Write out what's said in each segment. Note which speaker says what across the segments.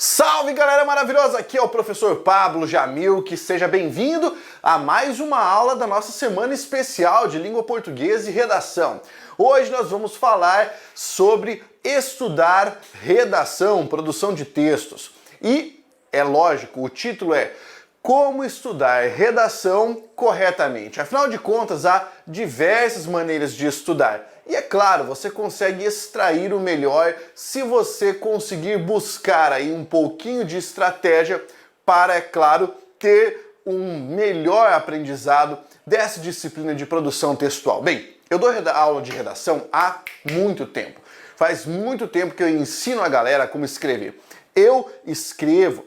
Speaker 1: Salve galera maravilhosa, aqui é o professor Pablo Jamil, que seja bem-vindo a mais uma aula da nossa semana especial de língua portuguesa e redação. Hoje nós vamos falar sobre estudar redação, produção de textos. E, é lógico, o título é Como estudar redação corretamente. Afinal de contas, há diversas maneiras de estudar. E é claro, você consegue extrair o melhor se você conseguir buscar aí um pouquinho de estratégia para, é claro, ter um melhor aprendizado dessa disciplina de produção textual. Bem, eu dou aula de redação há muito tempo. Faz muito tempo que eu ensino a galera como escrever. Eu escrevo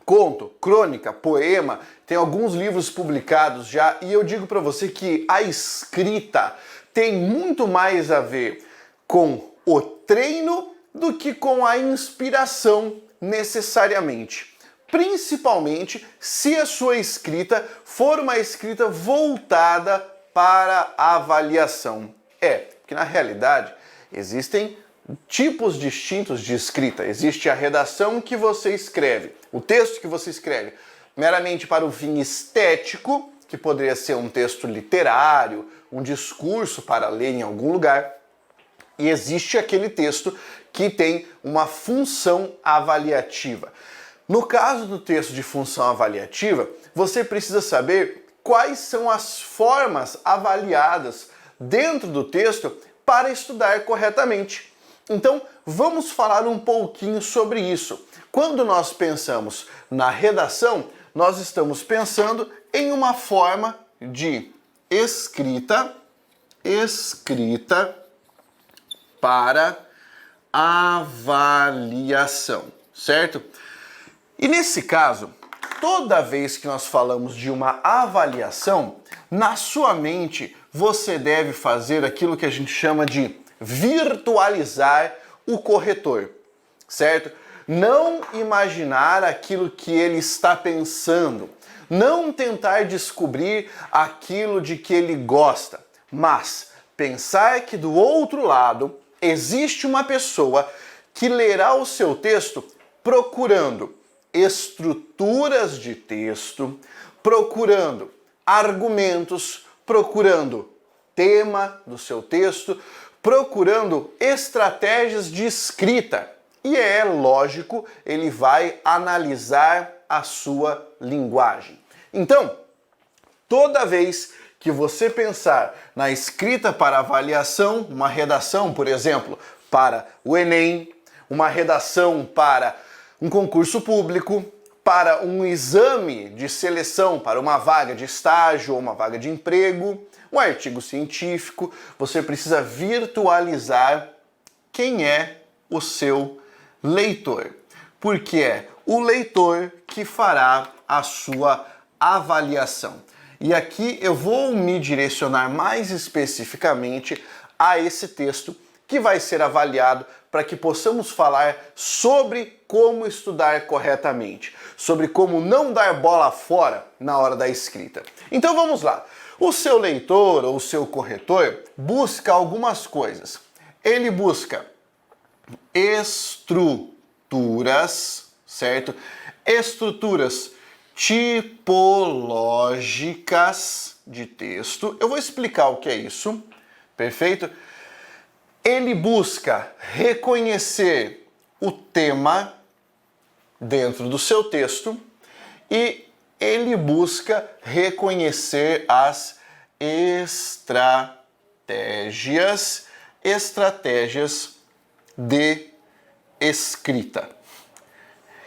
Speaker 1: conto, crônica, poema, tem alguns livros publicados já e eu digo para você que a escrita tem muito mais a ver com o treino do que com a inspiração necessariamente. Principalmente se a sua escrita for uma escrita voltada para a avaliação. Porque na realidade existem tipos distintos de escrita. Existe a redação que você escreve, o texto que você escreve meramente para o fim estético, que poderia ser um texto literário, um discurso para ler em algum lugar, e existe aquele texto que tem uma função avaliativa. No caso do texto de função avaliativa, você precisa saber quais são as formas avaliadas dentro do texto para estudar corretamente. Então, vamos falar um pouquinho sobre isso. Quando nós pensamos na redação, nós estamos pensando em uma forma de escrita para avaliação, certo? E nesse caso, toda vez que nós falamos de uma avaliação, na sua mente você deve fazer aquilo que a gente chama de virtualizar o corretor, certo? Não imaginar aquilo que ele está pensando, não tentar descobrir aquilo de que ele gosta, mas pensar que do outro lado existe uma pessoa que lerá o seu texto procurando estruturas de texto, procurando argumentos, procurando tema do seu texto, procurando estratégias de escrita. E é lógico, ele vai analisar a sua linguagem. Então, toda vez que você pensar na escrita para avaliação, uma redação, por exemplo, para o Enem, uma redação para um concurso público, para um exame de seleção para uma vaga de estágio ou uma vaga de emprego, um artigo científico, você precisa virtualizar quem é o seu leitor, porque é o leitor que fará a sua avaliação. E aqui eu vou me direcionar mais especificamente a esse texto que vai ser avaliado para que possamos falar sobre como estudar corretamente, sobre como não dar bola fora na hora da escrita. Então vamos lá. O seu leitor ou o seu corretor busca algumas coisas. Ele busca estruturas, certo? Estruturas tipológicas de texto. Eu vou explicar o que é isso, perfeito? Ele busca reconhecer o tema dentro do seu texto e ele busca reconhecer as estratégias de escrita.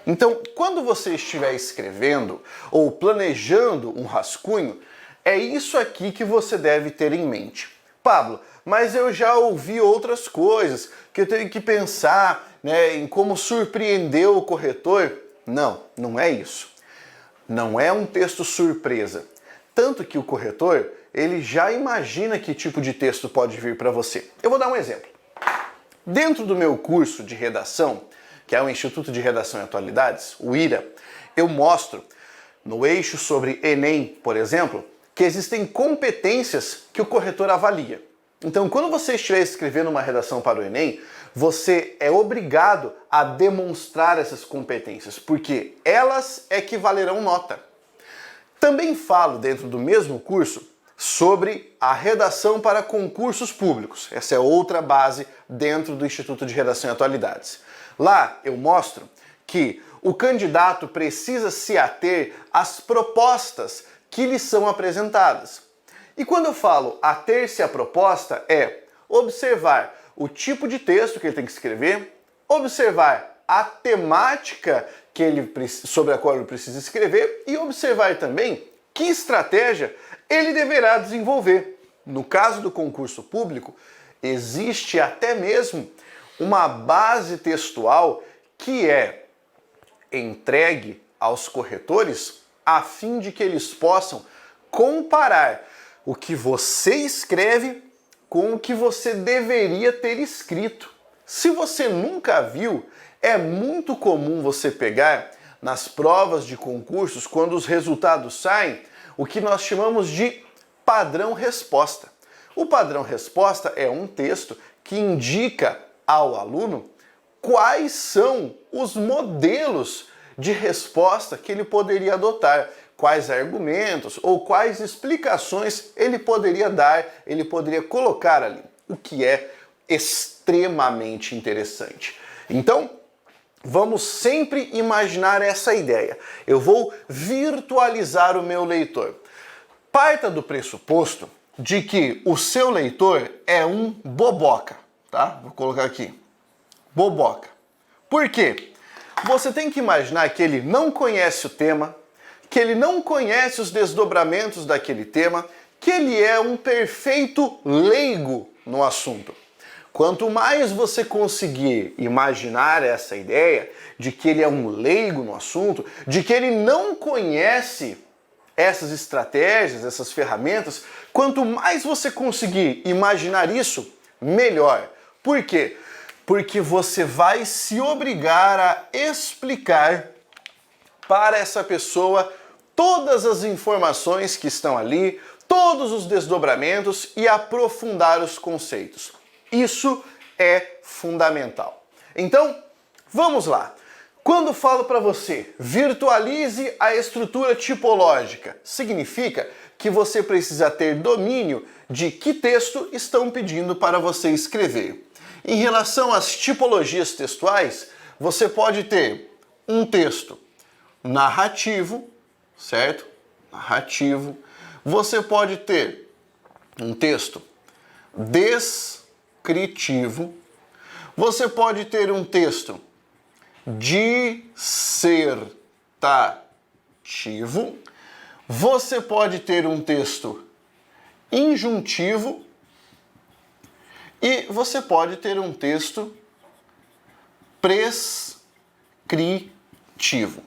Speaker 1: Então, quando você estiver escrevendo ou planejando um rascunho, é isso aqui que você deve ter em mente. Pablo, mas eu já ouvi outras coisas, que eu tenho que pensar, em como surpreender o corretor. Não, não é isso. Não é um texto surpresa. Tanto que o corretor, ele já imagina que tipo de texto pode vir para você. Eu vou dar um exemplo. Dentro do meu curso de redação, que é o Instituto de Redação e Atualidades, o IRA, eu mostro no eixo sobre Enem, por exemplo, que existem competências que o corretor avalia. Então, quando você estiver escrevendo uma redação para o Enem, você é obrigado a demonstrar essas competências, porque elas é que valerão nota. Também falo dentro do mesmo curso sobre a redação para concursos públicos. Essa é outra base dentro do Instituto de Redação e Atualidades. Lá eu mostro que o candidato precisa se ater às propostas que lhe são apresentadas. E quando eu falo ater-se à proposta, é observar o tipo de texto que ele tem que escrever, observar a temática sobre a qual ele precisa escrever e observar também que estratégia ele deverá desenvolver. No caso do concurso público, existe até mesmo uma base textual que é entregue aos corretores a fim de que eles possam comparar o que você escreve com o que você deveria ter escrito. Se você nunca viu, é muito comum você pegar nas provas de concursos, quando os resultados saem, o que nós chamamos de padrão-resposta. O padrão-resposta é um texto que indica ao aluno quais são os modelos de resposta que ele poderia adotar, quais argumentos ou quais explicações ele poderia dar, ele poderia colocar ali, o que é extremamente interessante. Então, vamos sempre imaginar essa ideia. Eu vou virtualizar o meu leitor. Parta do pressuposto de que o seu leitor é um boboca, tá? Vou colocar aqui, boboca. Por quê? Você tem que imaginar que ele não conhece o tema, que ele não conhece os desdobramentos daquele tema, que ele é um perfeito leigo no assunto. Quanto mais você conseguir imaginar essa ideia de que ele é um leigo no assunto, de que ele não conhece essas estratégias, essas ferramentas, quanto mais você conseguir imaginar isso, melhor. Por quê? Porque você vai se obrigar a explicar para essa pessoa todas as informações que estão ali, todos os desdobramentos e aprofundar os conceitos. Isso é fundamental. Então, vamos lá. Quando falo para você, virtualize a estrutura tipológica, significa que você precisa ter domínio de que texto estão pedindo para você escrever. Em relação às tipologias textuais, você pode ter um texto narrativo, certo? Narrativo. Você pode ter um texto descritivo. Você pode ter um texto dissertativo. Você pode ter um texto injuntivo. E você pode ter um texto prescritivo.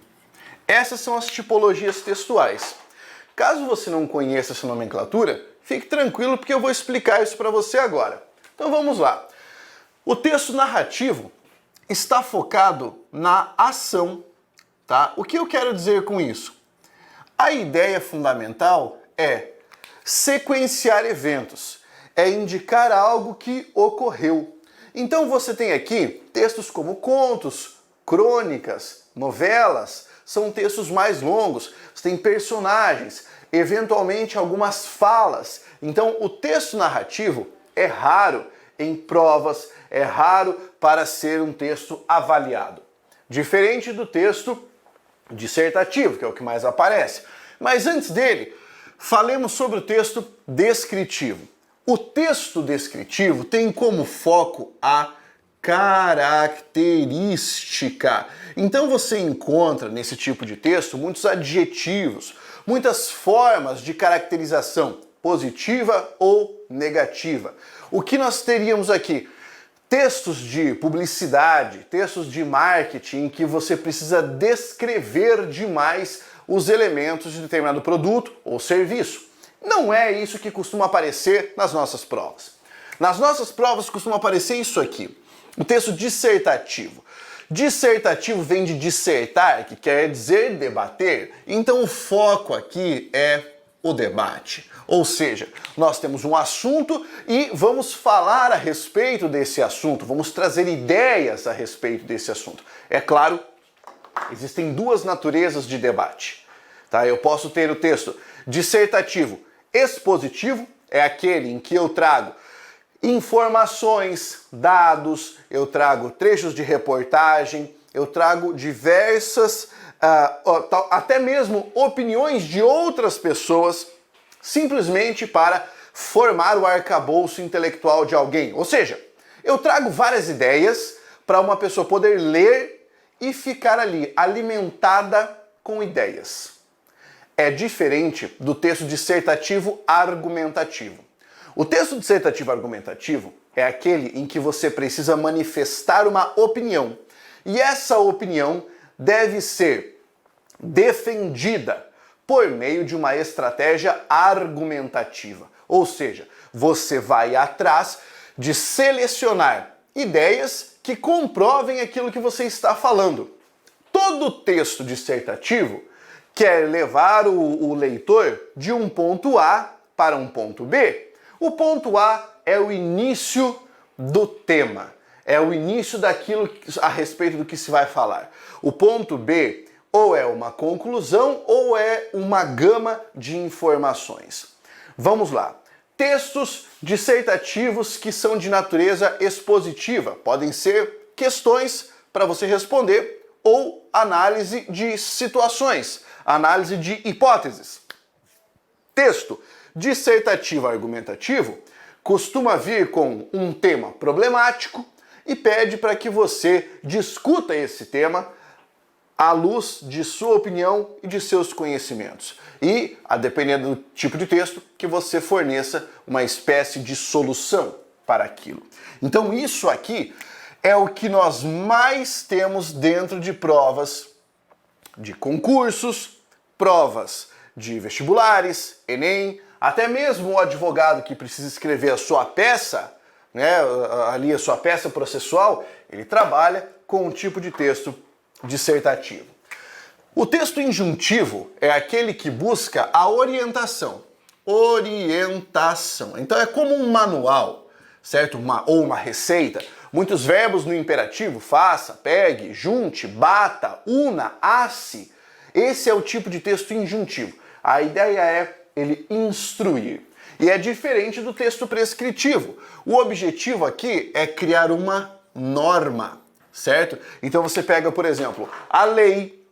Speaker 1: Essas são as tipologias textuais. Caso você não conheça essa nomenclatura, fique tranquilo porque eu vou explicar isso para você agora. Então vamos lá. O texto narrativo está focado na ação, tá? O que eu quero dizer com isso? A ideia fundamental é sequenciar eventos, é indicar algo que ocorreu. Então você tem aqui textos como contos, crônicas, novelas, são textos mais longos, você tem personagens, eventualmente algumas falas. Então o texto narrativo é raro em provas, é raro para ser um texto avaliado. Diferente do texto dissertativo, que é o que mais aparece. Mas antes dele, falemos sobre o texto descritivo. O texto descritivo tem como foco a característica. Então você encontra nesse tipo de texto muitos adjetivos, muitas formas de caracterização, positiva ou negativa. O que nós teríamos aqui? Textos de publicidade, textos de marketing, em que você precisa descrever demais os elementos de determinado produto ou serviço. Não é isso que costuma aparecer nas nossas provas. Nas nossas provas costuma aparecer isso aqui, o texto dissertativo. Dissertativo vem de dissertar, que quer dizer debater. Então o foco aqui é o debate. Ou seja, nós temos um assunto e vamos falar a respeito desse assunto, vamos trazer ideias a respeito desse assunto. É claro, existem duas naturezas de debate. Tá? Eu posso ter o texto dissertativo expositivo, é aquele em que eu trago informações, dados, eu trago trechos de reportagem, eu trago diversas, até mesmo opiniões de outras pessoas, simplesmente para formar o arcabouço intelectual de alguém. Ou seja, eu trago várias ideias para uma pessoa poder ler e ficar ali alimentada com ideias. É diferente do texto dissertativo argumentativo. O texto dissertativo argumentativo é aquele em que você precisa manifestar uma opinião. E essa opinião deve ser defendida por meio de uma estratégia argumentativa. Ou seja, você vai atrás de selecionar ideias que comprovem aquilo que você está falando. Todo texto dissertativo quer levar o leitor de um ponto A para um ponto B. O ponto A é o início do tema, é o início daquilo a respeito do que se vai falar. O ponto B ou é uma conclusão ou é uma gama de informações. Vamos lá. Textos dissertativos que são de natureza expositiva. Podem ser questões para você responder ou análise de situações, análise de hipóteses. Texto dissertativo argumentativo costuma vir com um tema problemático e pede para que você discuta esse tema à luz de sua opinião e de seus conhecimentos. E, a depender do tipo de texto, que você forneça uma espécie de solução para aquilo. Então isso aqui é o que nós mais temos dentro de provas de concursos, provas de vestibulares, Enem, até mesmo o advogado que precisa escrever a sua peça, né, ali a sua peça processual, ele trabalha com um tipo de texto dissertativo. O texto injuntivo é aquele que busca a orientação. Orientação. Então é como um manual, certo? Ou uma receita. Muitos verbos no imperativo, faça, pegue, junte, bata, una, asse. Esse é o tipo de texto injuntivo. A ideia é ele instruir. E é diferente do texto prescritivo. O objetivo aqui é criar uma norma, certo? Então você pega, por exemplo, a lei,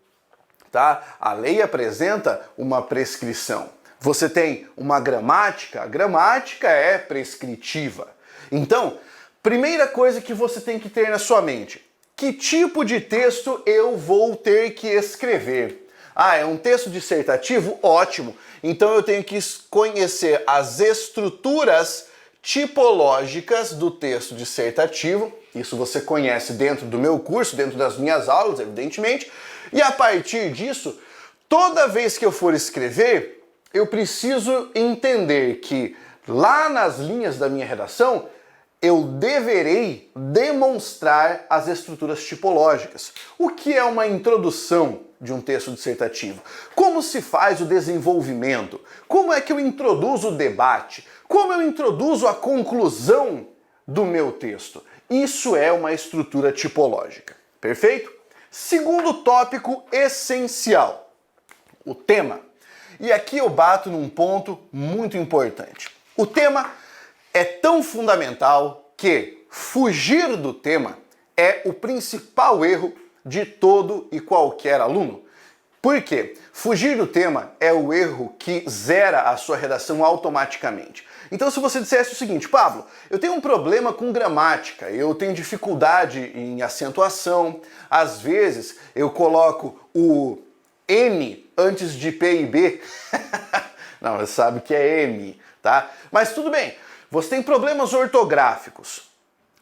Speaker 1: tá? A lei apresenta uma prescrição. Você tem uma gramática, a gramática é prescritiva. Então, primeira coisa que você tem que ter na sua mente: que tipo de texto eu vou ter que escrever? Ah, é um texto dissertativo? Ótimo! Então eu tenho que conhecer as estruturas tipológicas do texto dissertativo. Isso você conhece dentro do meu curso, dentro das minhas aulas, evidentemente. E a partir disso, toda vez que eu for escrever, eu preciso entender que lá nas linhas da minha redação, eu deverei demonstrar as estruturas tipológicas. O que é uma introdução de um texto dissertativo? Como se faz o desenvolvimento? Como é que eu introduzo o debate? Como eu introduzo a conclusão do meu texto? Isso é uma estrutura tipológica. Perfeito? Segundo tópico essencial, o tema. E aqui eu bato num ponto muito importante. O tema é tão fundamental que fugir do tema é o principal erro de todo e qualquer aluno. Por quê? Fugir do tema é o erro que zera a sua redação automaticamente. Então, se você dissesse o seguinte: Pablo, eu tenho um problema com gramática, eu tenho dificuldade em acentuação, às vezes eu coloco o N antes de P e B. Não, você sabe que é M, tá? Mas tudo bem, você tem problemas ortográficos.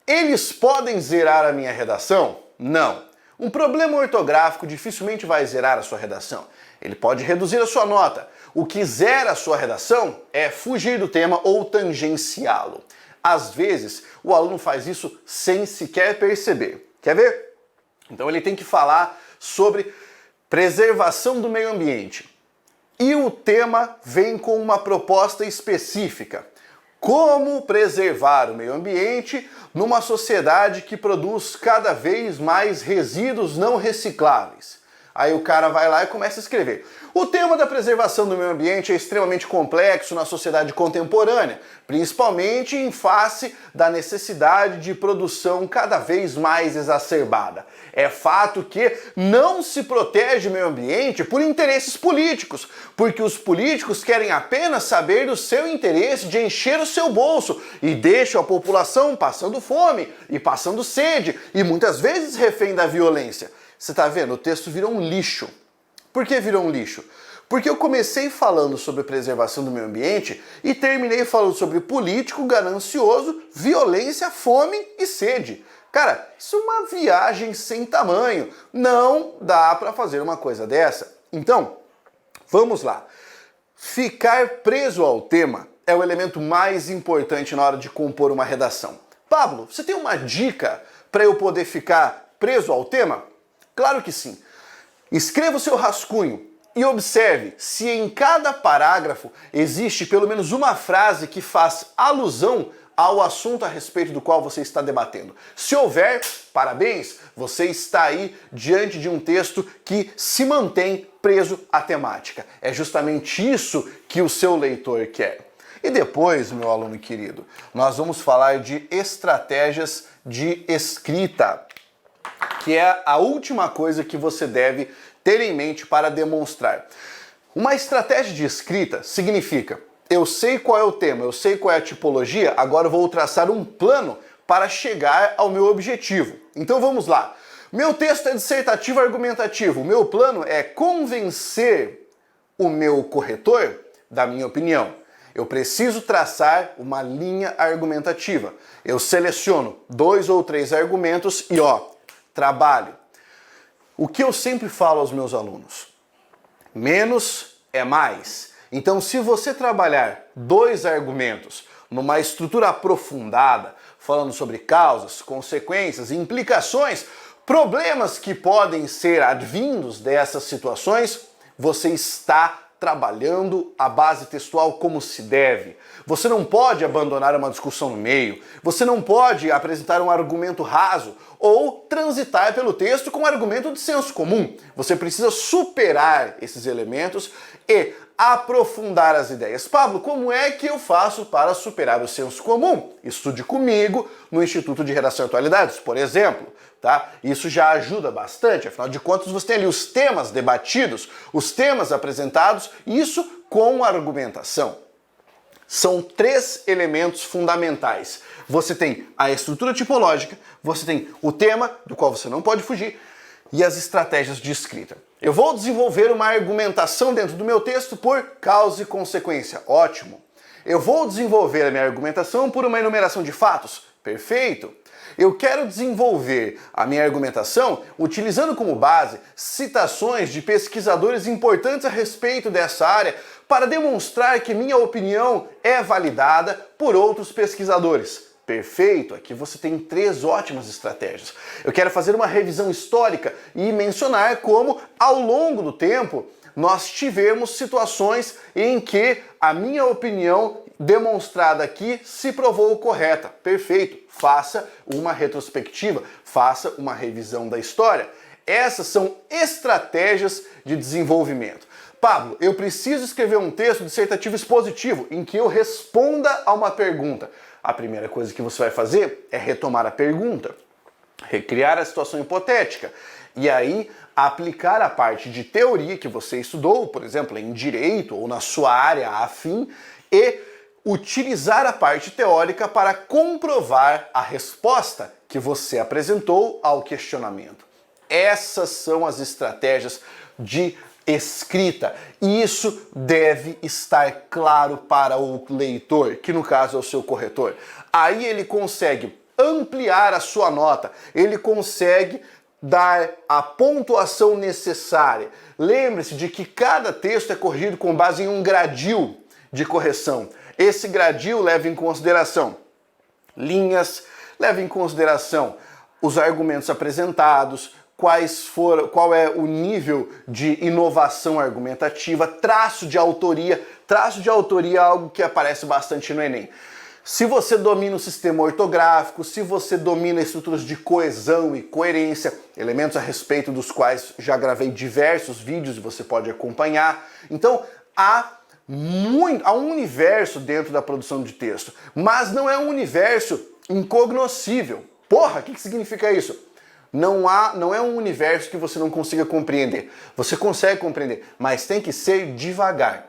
Speaker 1: Eles podem zerar a minha redação? Não. Um problema ortográfico dificilmente vai zerar a sua redação. Ele pode reduzir a sua nota. O que zera a sua redação é fugir do tema ou tangenciá-lo. Às vezes, o aluno faz isso sem sequer perceber. Quer ver? Então ele tem que falar sobre preservação do meio ambiente. E o tema vem com uma proposta específica. Como preservar o meio ambiente numa sociedade que produz cada vez mais resíduos não recicláveis? Aí o cara vai lá e começa a escrever. O tema da preservação do meio ambiente é extremamente complexo na sociedade contemporânea, principalmente em face da necessidade de produção cada vez mais exacerbada. É fato que não se protege o meio ambiente por interesses políticos, porque os políticos querem apenas saber do seu interesse de encher o seu bolso e deixam a população passando fome e passando sede e muitas vezes refém da violência. Você tá vendo? O texto virou um lixo. Por que virou um lixo? Porque eu comecei falando sobre preservação do meio ambiente e terminei falando sobre político ganancioso, violência, fome e sede. Cara, isso é uma viagem sem tamanho. Não dá para fazer uma coisa dessa. Então, vamos lá. Ficar preso ao tema é o elemento mais importante na hora de compor uma redação. Pablo, você tem uma dica para eu poder ficar preso ao tema? Claro que sim. Escreva o seu rascunho e observe se em cada parágrafo existe pelo menos uma frase que faz alusão ao assunto a respeito do qual você está debatendo. Se houver, parabéns, você está aí diante de um texto que se mantém preso à temática. É justamente isso que o seu leitor quer. E depois, meu aluno querido, nós vamos falar de estratégias de escrita, que é a última coisa que você deve ter em mente para demonstrar. Uma estratégia de escrita significa: eu sei qual é o tema, eu sei qual é a tipologia, agora eu vou traçar um plano para chegar ao meu objetivo. Então vamos lá. Meu texto é dissertativo argumentativo. O meu plano é convencer o meu corretor da minha opinião. Eu preciso traçar uma linha argumentativa. Eu seleciono 2 ou 3 argumentos e trabalho. O que eu sempre falo aos meus alunos: menos é mais. Então, se você trabalhar 2 argumentos numa estrutura aprofundada, falando sobre causas, consequências, implicações, problemas que podem ser advindos dessas situações, você está trabalhando a base textual como se deve. Você não pode abandonar uma discussão no meio, você não pode apresentar um argumento raso ou transitar pelo texto com um argumento de senso comum. Você precisa superar esses elementos e aprofundar as ideias. Pablo, como é que eu faço para superar o senso comum? Estude comigo no Instituto de Redação e Atualidades, por exemplo. Tá? Isso já ajuda bastante, afinal de contas você tem ali os temas debatidos, os temas apresentados, isso com argumentação. São 3 elementos fundamentais. Você tem a estrutura tipológica, você tem o tema, do qual você não pode fugir, e as estratégias de escrita. Eu vou desenvolver uma argumentação dentro do meu texto por causa e consequência. Ótimo. Eu vou desenvolver a minha argumentação por uma enumeração de fatos. Perfeito. Eu quero desenvolver a minha argumentação utilizando como base citações de pesquisadores importantes a respeito dessa área para demonstrar que minha opinião é validada por outros pesquisadores. Perfeito, aqui você tem 3 ótimas estratégias. Eu quero fazer uma revisão histórica e mencionar como, ao longo do tempo, nós tivemos situações em que a minha opinião demonstrada aqui se provou correta. Perfeito, faça uma retrospectiva, faça uma revisão da história. Essas são estratégias de desenvolvimento. Pablo, eu preciso escrever um texto dissertativo expositivo em que eu responda a uma pergunta. A primeira coisa que você vai fazer é retomar a pergunta, recriar a situação hipotética e aí aplicar a parte de teoria que você estudou, por exemplo, em direito ou na sua área afim, e utilizar a parte teórica para comprovar a resposta que você apresentou ao questionamento. Essas são as estratégias de escrita. E isso deve estar claro para o leitor, que no caso é o seu corretor. Aí ele consegue ampliar a sua nota, ele consegue dar a pontuação necessária. Lembre-se de que cada texto é corrigido com base em um gradil de correção. Esse gradil leva em consideração linhas, leva em consideração os argumentos apresentados, qual é o nível de inovação argumentativa, traço de autoria. Traço de autoria é algo que aparece bastante no Enem. Se você domina o sistema ortográfico, se você domina estruturas de coesão e coerência, elementos a respeito dos quais já gravei diversos vídeos e você pode acompanhar. Então, há um universo dentro da produção de texto, mas não é um universo incognoscível. Porra, o que significa isso? Não é um universo que você não consiga compreender. Você consegue compreender, mas tem que ser devagar.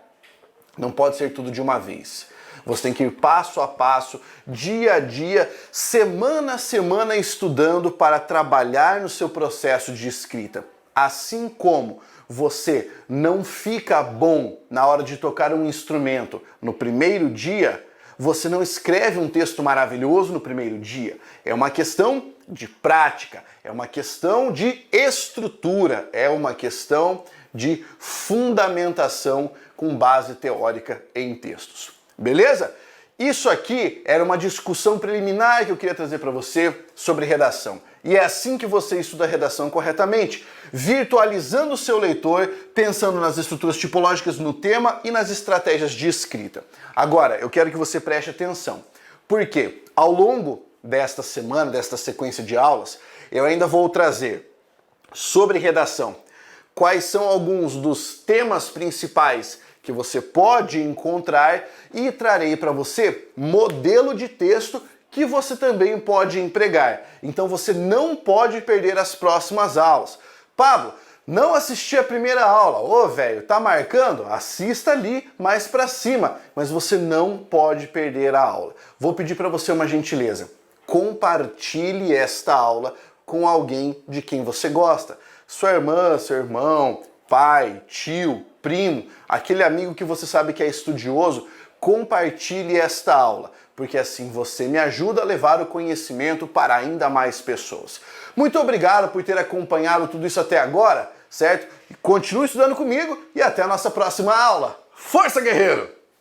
Speaker 1: Não pode ser tudo de uma vez. Você tem que ir passo a passo, dia a dia, semana a semana estudando para trabalhar no seu processo de escrita. Assim como você não fica bom na hora de tocar um instrumento no primeiro dia, você não escreve um texto maravilhoso no primeiro dia. É uma questão de prática, é uma questão de estrutura, é uma questão de fundamentação com base teórica em textos. Beleza? Isso aqui era uma discussão preliminar que eu queria trazer para você sobre redação. E é assim que você estuda redação corretamente, virtualizando o seu leitor, pensando nas estruturas tipológicas no tema e nas estratégias de escrita. Agora, eu quero que você preste atenção, porque ao longo desta semana, desta sequência de aulas, eu ainda vou trazer sobre redação quais são alguns dos temas principais que você pode encontrar e trarei para você modelo de texto que você também pode empregar. Então você não pode perder as próximas aulas. Pablo, não assisti a primeira aula. Ô, velho, tá marcando? Assista ali mais para cima, mas você não pode perder a aula. Vou pedir para você uma gentileza. Compartilhe esta aula com alguém de quem você gosta. Sua irmã, seu irmão, pai, tio, primo, aquele amigo que você sabe que é estudioso, compartilhe esta aula, porque assim você me ajuda a levar o conhecimento para ainda mais pessoas. Muito obrigado por ter acompanhado tudo isso até agora, certo? Continue estudando comigo e até a nossa próxima aula. Força, guerreiro!